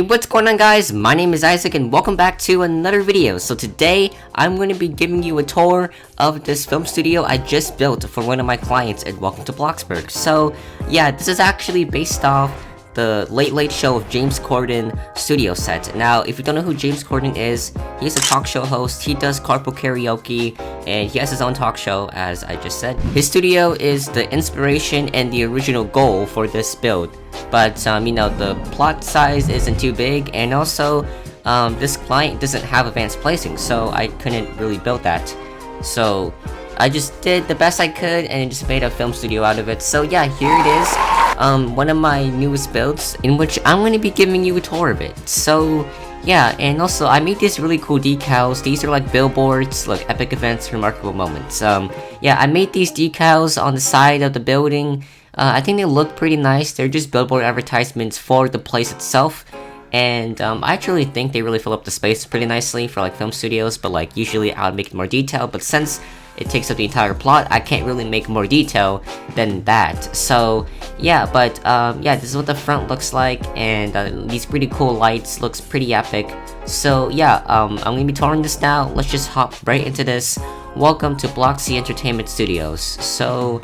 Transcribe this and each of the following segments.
Hey, what's going on guys? My name is Isaac and welcome back to another video. So today, I'm going to be giving you a tour of this film studio I just built for one of my clients at Welcome to Bloxburg. So yeah, this is actually based off the Late Late Show of James Corden studio set. Now, if you don't know who James Corden is, he's a talk show host. He does carpool karaoke and he has his own talk show, as I just said. His studio is the inspiration and the original goal for this build. But, you know, the plot size isn't too big, and also, this client doesn't have advanced placing, so I couldn't really build that. So, I just did the best I could and just made a film studio out of it. So yeah, here it is. One of my newest builds, in which I'm going to be giving you a tour of it. So yeah, and also I made these really cool decals. These are like billboards, like epic events, remarkable moments. Yeah, I made these decals on the side of the building. I think they look pretty nice. They're just billboard advertisements for the place itself. And I actually think they really fill up the space pretty nicely for like film studios, but like usually I would make it more detailed, but since it takes up the entire plot, I can't really make more detail than that. So yeah, but yeah, this is what the front looks like, and these pretty cool lights looks pretty epic. So yeah, I'm gonna be touring this now. Let's just hop right into this. Welcome to Bloxy Entertainment Studios. So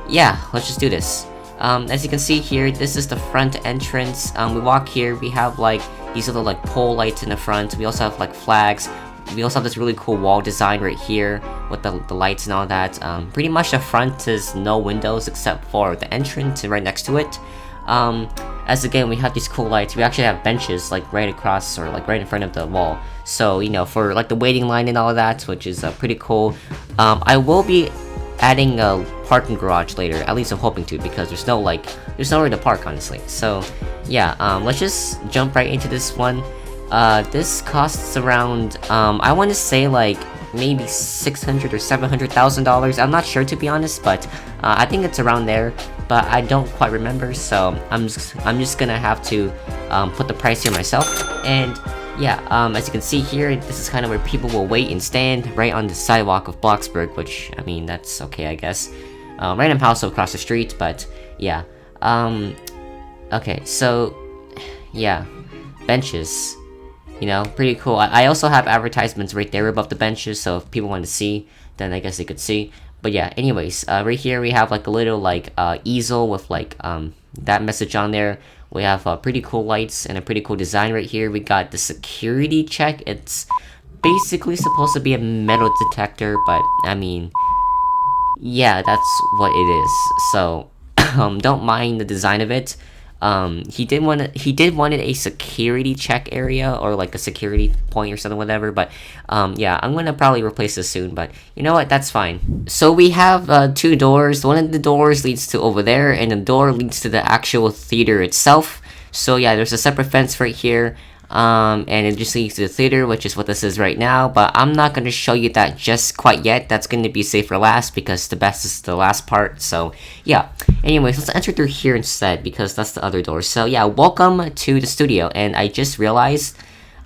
yeah, let's just do this. As you can see here, this is the front entrance. We walk here, we have like these little like pole lights in the front. We also have like flags. We also have this really cool wall design right here with the lights and all that. Pretty much the front is no windows except for the entrance and right next to it. As again, we have these cool lights. We actually have benches like right across or like right in front of the wall. So, you know, for like the waiting line and all that, which is pretty cool. I will be adding a parking garage later, at least I'm hoping to, because there's nowhere to park, honestly. So yeah, let's just jump right into this one. This costs around I want to say like maybe $600,000 or $700,000. I'm not sure, to be honest, but I think it's around there, but I don't quite remember, so I'm just gonna have to put the price here myself. And yeah, as you can see here, this is kind of where people will wait and stand, right on the sidewalk of Bloxburg, which, I mean, that's okay, I guess. Random house across the street, but yeah. Okay, so yeah, benches, you know, pretty cool. I also have advertisements right there above the benches, so if people want to see, then I guess they could see. But yeah, anyways, right here we have like a little like easel with like that message on there. We have pretty cool lights and a pretty cool design right here. We got the security check. It's basically supposed to be a metal detector, but I mean, yeah, that's what it is. So don't mind the design of it. He did want a security check area, or like a security point or something, whatever, but yeah, I'm gonna probably replace this soon, but you know what, that's fine. So we have two doors. One of the doors leads to over there, and the door leads to the actual theater itself. So yeah, there's a separate fence right here, and it just leads to the theater, which is what this is right now, but I'm not going to show you that just quite yet. That's going to be saved for last, because the best is the last part. So yeah, anyways, let's enter through here instead, because that's the other door. So yeah, welcome to the studio. And I just realized,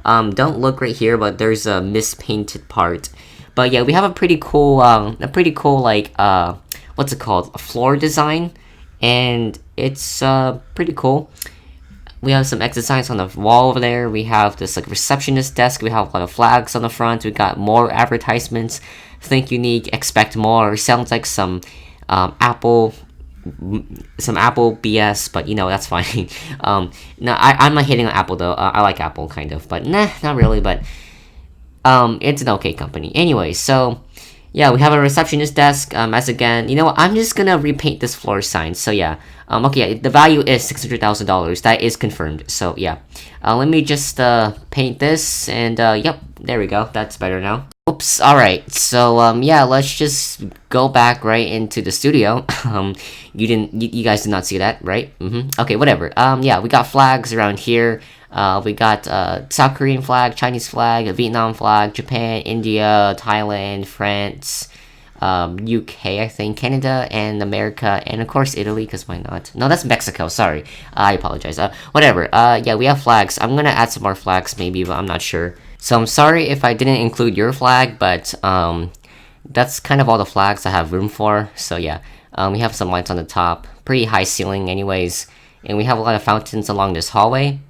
don't look right here, but there's a mispainted part. But yeah, we have a pretty cool like what's it called, a floor design, and it's pretty cool. We have some exit signs on the wall over there. We have this like receptionist desk. We have a lot of flags on the front. We got more advertisements. Think unique, expect more. Sounds like some Apple BS, but you know, that's fine. No, I'm not hating on Apple though. I like Apple kind of, but nah, not really. But it's an okay company. Anyway, so yeah, we have a receptionist desk. As again, you know what, I'm just gonna repaint this floor sign. So yeah, okay, the value is $600,000. That is confirmed. So yeah, let me just paint this, and yep, there we go. That's better now. Oops. All right. So yeah, let's just go back right into the studio. You guys did not see that, right? Okay, whatever. Yeah, we got flags around here. We got South Korean flag, Chinese flag, Vietnam flag, Japan, India, Thailand, France, UK, I think, Canada, and America, and of course Italy, because why not? No, that's Mexico, sorry. I apologize. Whatever. Yeah, we have flags. I'm gonna add some more flags maybe, but I'm not sure. So I'm sorry if I didn't include your flag, but that's kind of all the flags I have room for. So yeah, we have some lights on the top, pretty high ceiling anyways, and we have a lot of fountains along this hallway.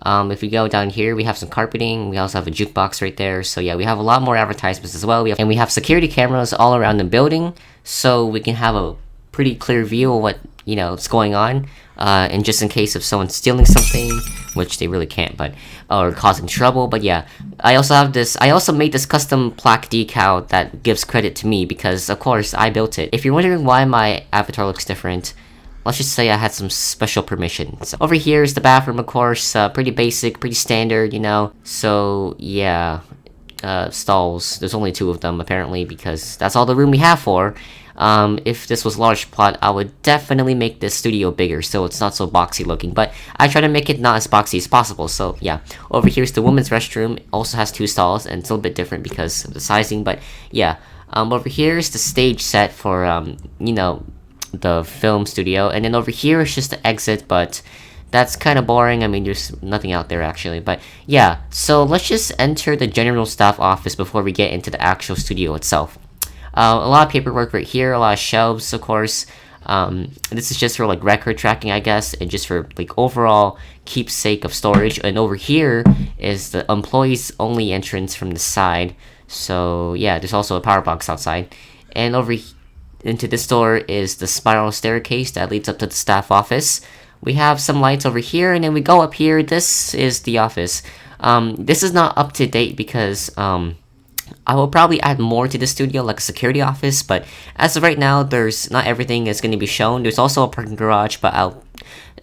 If we go down here, we have some carpeting. We also have a jukebox right there. So yeah, we have a lot more advertisements as well. We have security cameras all around the building, so we can have a pretty clear view of what is going on. And just in case of someone stealing something, which they really can't, but or causing trouble. But yeah, I also made this custom plaque decal that gives credit to me because of course I built it. If you're wondering why my avatar looks different, let's just say I had some special permissions. Over here is the bathroom, of course, pretty basic, pretty standard, So yeah, stalls. There's only 2 of them apparently because that's all the room we have for. If this was large plot, I would definitely make this studio bigger so it's not so boxy looking, but I try to make it not as boxy as possible. So yeah, over here's the women's restroom. It also has 2 stalls and it's a little bit different because of the sizing, but yeah. Over here is the stage set for the film studio, and then over here is just the exit, but that's kind of boring. I mean, there's nothing out there actually, but yeah. So let's just enter the general staff office before we get into the actual studio itself. A lot of paperwork right here, a lot of shelves, of course. This is just for like record tracking, I guess, and just for like overall keepsake of storage. And over here is the employees only entrance from the side. So yeah, there's also a power box outside. And into this door is the spiral staircase that leads up to the staff office. We have some lights over here, and then we go up here. This is the office. This is not up to date because I will probably add more to the studio, like a security office, but as of right now, not everything is going to be shown. There's also a parking garage, but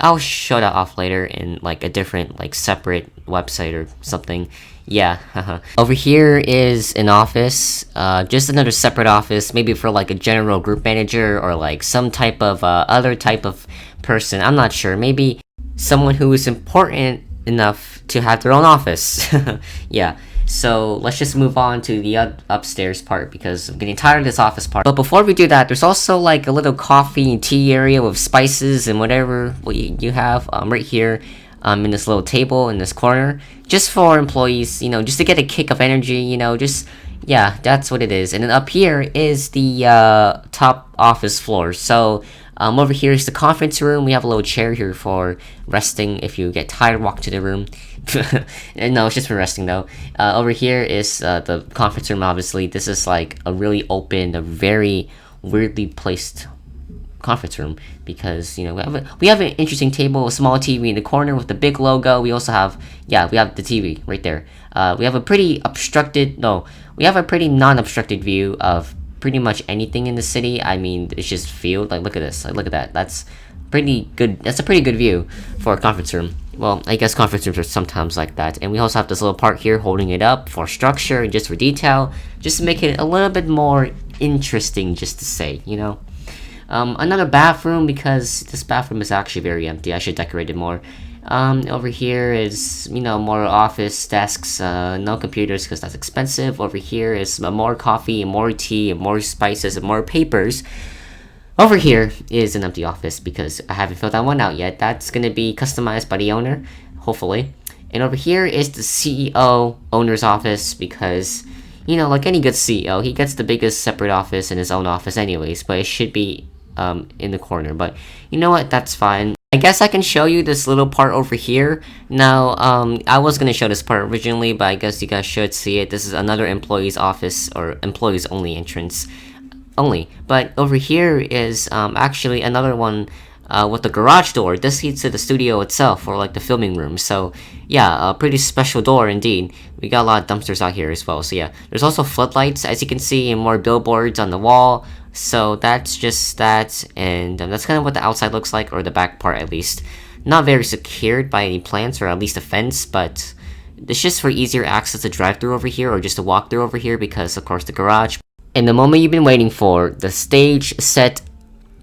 I'll show that off later in like a different, like separate website or something. Yeah. Over here is an office, just another separate office, maybe for like a general group manager or like some type of other type of person. I'm not sure. Maybe someone who is important enough to have their own office. Yeah. So let's just move on to the upstairs part because I'm getting tired of this office part. But before we do that, there's also like a little coffee and tea area with spices and whatever you have right here in this little table in this corner. Just for employees, just to get a kick of energy, yeah, that's what it is. And then up here is the top office floor. So over here is the conference room. We have a little chair here for resting. If you get tired, walk to the room. No, it's just for resting though. Over here is the conference room. Obviously, this is like a really open, a very weirdly placed conference room because we have an interesting table, a small TV in the corner with the big logo. We also have we have the TV right there. We have a pretty non-obstructed view of pretty much anything in the city. I mean, it's just field. Like look at this. Like look at that. That's pretty good. That's a pretty good view for a conference room. Well, I guess conference rooms are sometimes like that. And we also have this little part here holding it up for structure and just for detail, just to make it a little bit more interesting, just to say, Another bathroom, because this bathroom is actually very empty. I should decorate it more. Over here is, more office desks, no computers because that's expensive. Over here is more coffee and more tea and more spices and more papers. Over here is an empty office because I haven't filled that one out yet. That's going to be customized by the owner, hopefully. And over here is the CEO owner's office because, like any good CEO, he gets the biggest separate office in his own office anyways, but it should be in the corner. But you know what? That's fine. I guess I can show you this little part over here. Now, I was going to show this part originally, but I guess you guys should see it. This is another employee's office or employees only entrance. But over here is actually another one with the garage door. This leads to the studio itself or like the filming room. So yeah, a pretty special door indeed. We got a lot of dumpsters out here as well. So yeah, there's also floodlights as you can see and more billboards on the wall. So that's just that, and that's kind of what the outside looks like, or the back part at least. Not very secured by any plants or at least a fence, but it's just for easier access to drive through over here or just to walk through over here because of course the garage. And the moment you've been waiting for, the stage set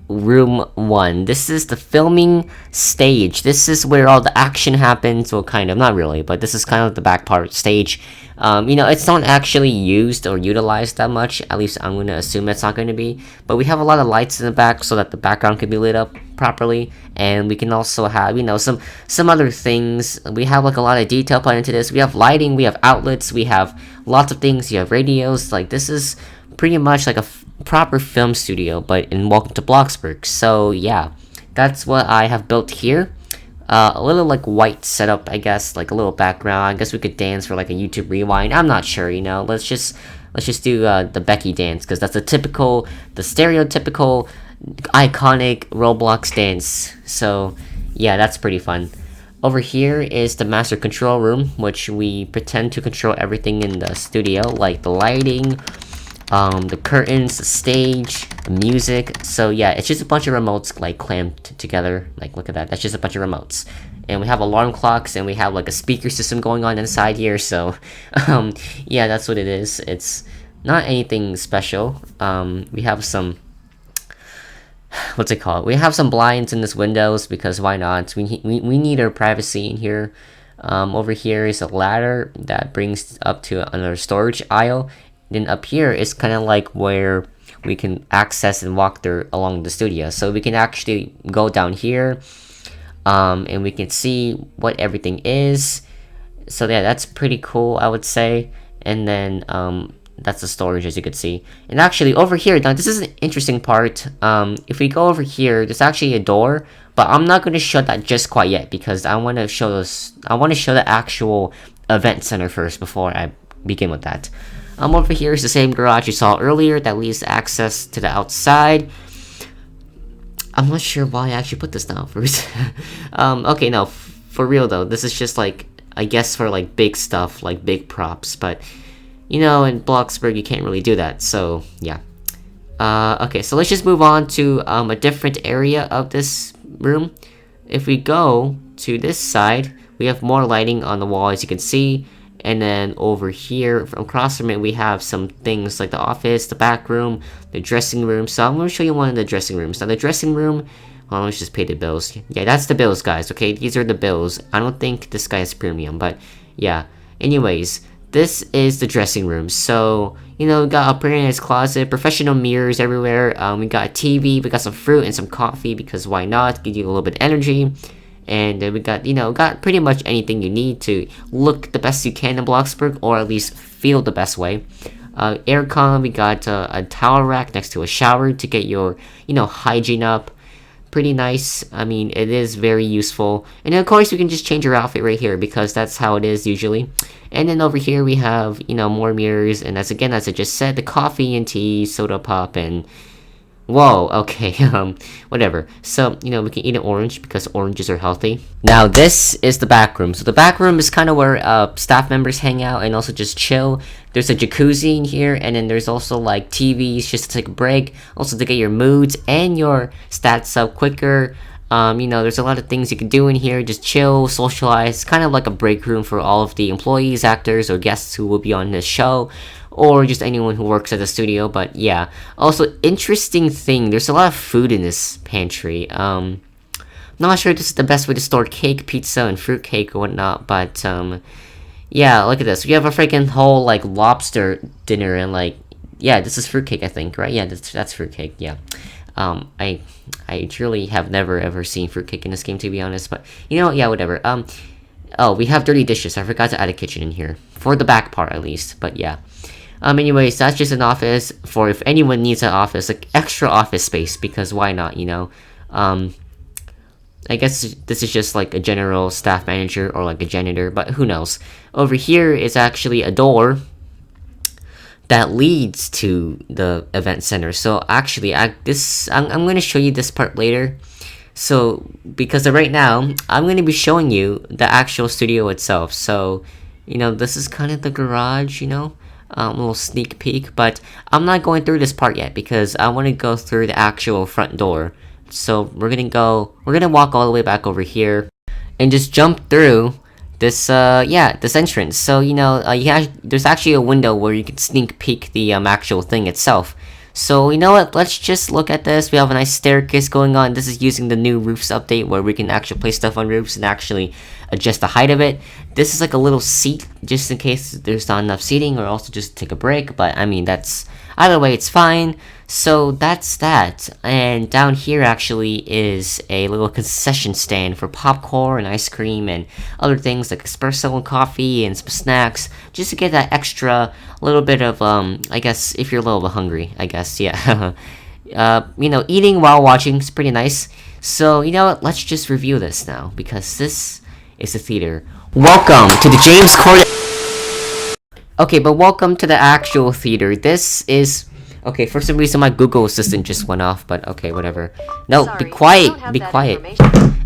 room 1. This is the filming stage. This is where all the action happens. Well, kind of, not really, but this is kind of the back part stage. It's not actually used or utilized that much. At least I'm going to assume it's not going to be. But we have a lot of lights in the back so that the background can be lit up properly. And we can also have, some other things. We have like a lot of detail put into this. We have lighting, we have outlets, we have lots of things. You have radios. Like this is pretty much like a proper film studio, but in Welcome to Bloxburg. So yeah, that's what I have built here. a little like white setup, I guess, like a little background. I guess we could dance for like a YouTube rewind. I'm not sure, you know. Let's just do the Becky dance, because that's the stereotypical, iconic Roblox dance. So yeah, that's pretty fun. Over here is the master control room, which we pretend to control everything in the studio, like the lighting, the curtains, the stage, the music. So yeah, it's just a bunch of remotes like clamped together. Like, look at that. That's just a bunch of remotes. And we have alarm clocks, and we have like a speaker system going on inside here. So yeah, that's what it is. It's not anything special. We have some, what's it called? We have some blinds in this windows, because why not? We need our privacy in here. Over here is a ladder that brings up to another storage aisle. Then up here is kind of like where we can access and walk there along the studio. So we can actually go down here, and we can see what everything is. So yeah, that's pretty cool, I would say. And then that's the storage, as you can see. And actually over here, now this is an interesting part. If we go over here, there's actually a door, but I'm not going to show that just quite yet, because I want to show the actual event center first before I begin with that. Over here is the same garage you saw earlier that leads access to the outside. I'm not sure why I actually put this down first. Okay, no, for real though, this is just like, I guess for like big stuff, like big props, but you know, in Bloxburg you can't really do that, so yeah. Okay, so let's just move on to a different area of this room. If we go to this side, we have more lighting on the wall, as you can see. And then over here, across from it, we have some things like the office, the back room, the dressing room. So I'm going to show you one of the dressing rooms. Now the dressing room, well, let's just pay the bills. Yeah, that's the bills, guys, okay? These are the bills. I don't think this guy is premium, but yeah. Anyways, this is the dressing room. So, you know, we got a pretty nice closet, professional mirrors everywhere. We got a TV, we got some fruit and some coffee, because why not? Give you a little bit of energy. And we got, you know, pretty much anything you need to look the best you can in Bloxburg, or at least feel the best way. Aircon, we got a towel rack next to a shower to get your, you know, hygiene up. Pretty nice. I mean, it is very useful. And then, of course, you can just change your outfit right here, because that's how it is usually. And then over here we have, you know, more mirrors, and as I just said, the coffee and tea, soda pop, and whoa, okay, whatever. So, you know, we can eat an orange, because oranges are healthy. Now, this is the back room. So the back room is kind of where staff members hang out and also just chill. There's a jacuzzi in here, and then there's also like TVs just to take a break, also to get your moods and your stats up quicker. You know, there's a lot of things you can do in here, just chill, socialize, kind of like a break room for all of the employees, actors, or guests who will be on this show, or just anyone who works at the studio. But yeah, also interesting thing, there's a lot of food in this pantry. Not sure this is the best way to store cake, pizza, and fruit cake or whatnot, but yeah, look at this. We have a freaking whole like lobster dinner, and like, yeah, this is fruitcake, I think, right? Yeah, that's fruitcake. Yeah. I truly have never ever seen fruitcake in this game, to be honest, but you know, yeah, whatever. Oh, we have dirty dishes. I forgot to add a kitchen in here for the back part at least, but yeah. Anyways, that's just an office for if anyone needs an office, like extra office space, because why not, you know? I guess this is just like a general staff manager or like a janitor, but who knows? Over here is actually a door that leads to the event center. So actually, I'm going to show you this part later. So because right now, I'm going to be showing you the actual studio itself. So, you know, this is kind of the garage, you know, a little sneak peek. But I'm not going through this part yet, because I want to go through the actual front door. So we're gonna walk all the way back over here and just jump through this this entrance. So, you know, there's actually a window where you can sneak peek the actual thing itself. So, you know what, let's just look at this. We have a nice staircase going on. This is using the new roofs update, where we can actually place stuff on roofs and actually adjust the height of it. This is like a little seat just in case there's not enough seating, or also just take a break, but I mean, that's either way, it's fine. So that's that. And down here actually is a little concession stand for popcorn and ice cream and other things like espresso and coffee and some snacks, just to get that extra little bit of I guess if you're a little bit hungry, I guess, yeah. eating while watching is pretty nice. So, you know what, let's just review this now, because this is the theater. Welcome to the James Corden... Okay, but welcome to the actual theater. This is... Okay, for some reason my Google Assistant just went off, but okay, whatever. No, Sorry, be quiet, be quiet.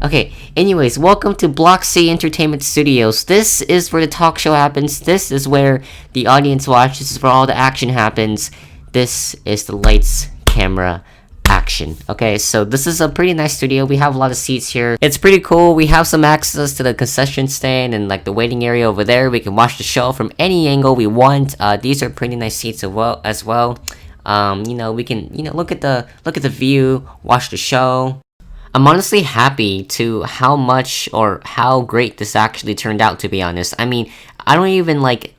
Okay, anyways, welcome to Bloxburg Entertainment Studios. This is where the talk show happens. This is where the audience watches. This is where all the action happens. This is the lights, camera, action. Okay, so this is a pretty nice studio. We have a lot of seats here. It's pretty cool. We have some access to the concession stand and like the waiting area over there. We can watch the show from any angle we want. These are pretty nice seats as well. We can look at the view, watch the show. I'm honestly happy to how much or how great this actually turned out, to be honest. I mean, I don't even like...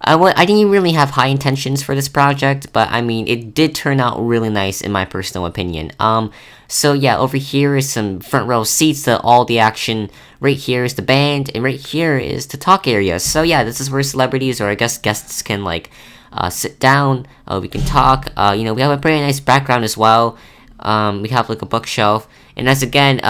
I didn't really have high intentions for this project, but I mean, it did turn out really nice in my personal opinion. So yeah, over here is some front row seats to all the action. Right here is the band, and right here is the talk area. So yeah, this is where celebrities, or I guess guests, can like sit down. We can talk. We have a pretty nice background as well. We have like a bookshelf. And as again,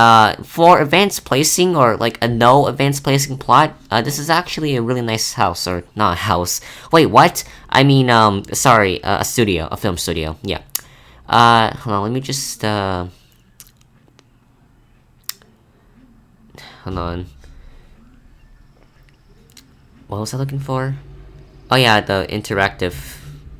for advanced placing, or like a no advanced placing plot, this is actually a really nice house, or not a house. Wait, what? I mean, sorry, a studio, a film studio, yeah. Hold on, let me just, hold on. What was I looking for? Oh yeah, the interactive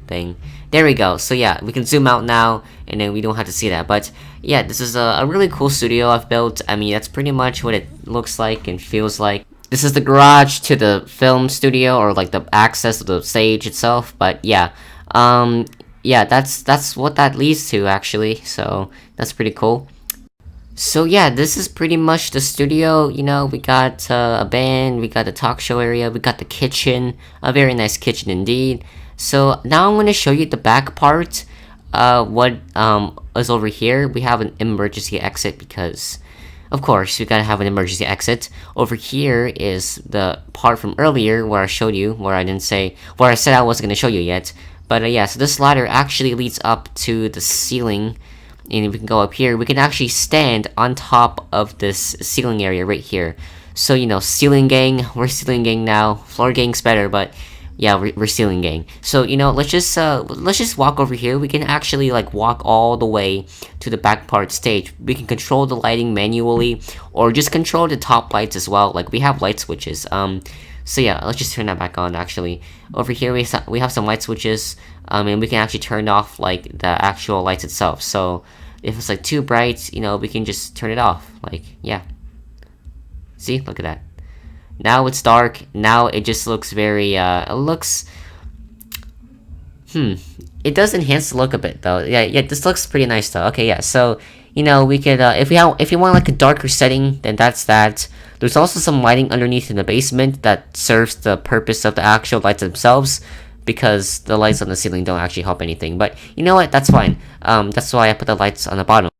thing. There we go. So yeah, we can zoom out now, and then we don't have to see that. But yeah, this is a really cool studio I've built. I mean, that's pretty much what it looks like and feels like. This is the garage to the film studio, or like the access to the stage itself. But yeah, yeah, that's what that leads to actually. So that's pretty cool. So yeah, this is pretty much the studio. We got a band, we got the talk show area, we got the kitchen, a very nice kitchen indeed. So now I'm going to show you the back part. What is over here. We have an emergency exit because, of course, we gotta have an emergency exit. Over here is the part from earlier where I showed you, where I said I wasn't going to show you yet. But yeah, so this ladder actually leads up to the ceiling. And we can go up here. We can actually stand on top of this ceiling area right here. So, ceiling gang. We're ceiling gang now. Floor gang's better, but yeah, we're ceiling gang. So, let's just walk over here. We can actually like walk all the way to the back part stage. We can control the lighting manually, or just control the top lights as well. Like, we have light switches. So yeah, let's just turn that back on. Actually, over here we have some light switches. And we can actually turn off like the actual lights itself. So if it's like too bright, we can just turn it off. Like, yeah. See, look at that. Now it's dark. Now it just looks very, it looks... It does enhance the look a bit, though. Yeah, this looks pretty nice, though. Okay, yeah, so, we could, if you want, like, a darker setting, then that's that. There's also some lighting underneath in the basement that serves the purpose of the actual lights themselves, because the lights on the ceiling don't actually help anything. But, you know what? That's fine. That's why I put the lights on the bottom.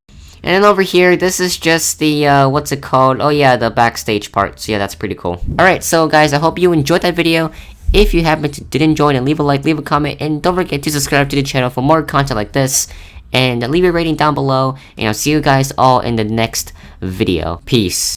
And then over here, this is just the, what's it called? Oh yeah, the backstage part. So yeah, that's pretty cool. Alright, so guys, I hope you enjoyed that video. If you did enjoy, then leave a like, leave a comment, and don't forget to subscribe to the channel for more content like this. And leave a rating down below, and I'll see you guys all in the next video. Peace.